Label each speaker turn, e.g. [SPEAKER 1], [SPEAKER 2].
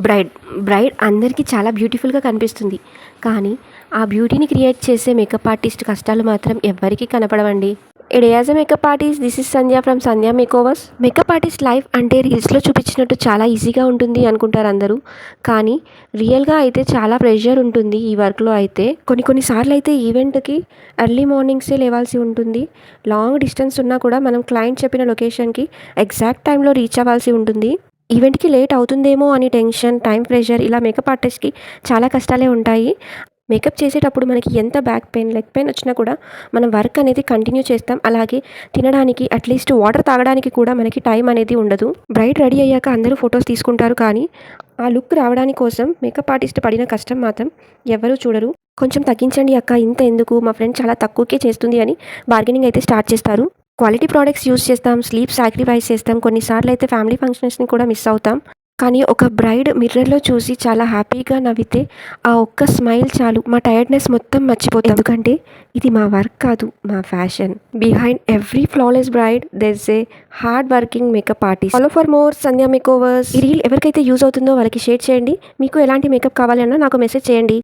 [SPEAKER 1] Braid braid అందరికీ చాలా బ్యూటిఫుల్గా కనిపిస్తుంది. కానీ ఆ బ్యూటీని క్రియేట్ చేసే మేకప్ ఆర్టిస్ట్ కష్టాలు మాత్రం ఎవ్వరికీ కనపడవండి. It as a makeup artist, this is Sandhya from Sandhya makeovers. Makeup artist life అంటే రీల్స్లో చూపించినట్టు చాలా ఈజీగా ఉంటుంది అనుకుంటారు అందరూ. కానీ రియల్గా అయితే చాలా ప్రెషర్ ఉంటుంది ఈ వర్క్లో అయితే. కొన్నిసార్లు అయితే ఈవెంట్కి ఎర్లీ మార్నింగ్సే లేవాల్సి ఉంటుంది. లాంగ్ డిస్టెన్స్ ఉన్నా కూడా మనం క్లయింట్ చెప్పిన లొకేషన్కి ఎగ్జాక్ట్ టైంలో రీచ్ అవ్వాల్సి ఉంటుంది. ఈవెంట్కి లేట్ అవుతుందేమో అని టెన్షన్, టైం ప్రెషర్, ఇలా మేకప్ ఆర్టిస్ట్కి చాలా కష్టాలే ఉంటాయి. మేకప్ చేసేటప్పుడు మనకి ఎంత బ్యాక్ పెయిన్, లెగ్ పెయిన్ వచ్చినా కూడా మనం వర్క్ అనేది కంటిన్యూ చేస్తాం. అలాగే తినడానికి, అట్లీస్ట్ వాటర్ తాగడానికి కూడా మనకి టైం అనేది ఉండదు. బ్రైడ్ రెడీ అయ్యాక అందరూ ఫొటోస్ తీసుకుంటారు, కానీ ఆ లుక్ రావడానికి కోసం మేకప్ ఆర్టిస్ట్ పడిన కష్టం మాత్రం ఎవరూ చూడరు. కొంచెం తగ్గించండి అక్క, ఇంత ఎందుకు, మా ఫ్రెండ్ చాలా తక్కువకే చేస్తుంది అని బార్గెనింగ్ అయితే స్టార్ట్ చేస్తారు. క్వాలిటీ ప్రోడక్ట్స్ యూజ్ చేస్తాం, స్లీప్ సాక్రిఫైస్ చేస్తాం, కొన్నిసార్లు అయితే ఫ్యామిలీ ఫంక్షన్స్ని కూడా మిస్ అవుతాం. కానీ ఒక బ్రైడ్ మిర్రర్లో చూసి చాలా హ్యాపీగా నవ్వితే ఆ ఒక్క స్మైల్ చాలు, మా టైర్డ్నెస్ మొత్తం మర్చిపోతాం. ఎందుకంటే ఇది మా వర్క్ కాదు, మా fashion. Behind every flawless braid there is a hard working makeup artist. Follow for more Sandhya makeovers. ఈ రీల్ ఎవరికైతే యూజ్ అవుతుందో వాళ్ళకి షేర్ చేయండి. మీకు ఎలాంటి మేకప్ కావాలి అన్నా నాకు మెసేజ్ చేయండి.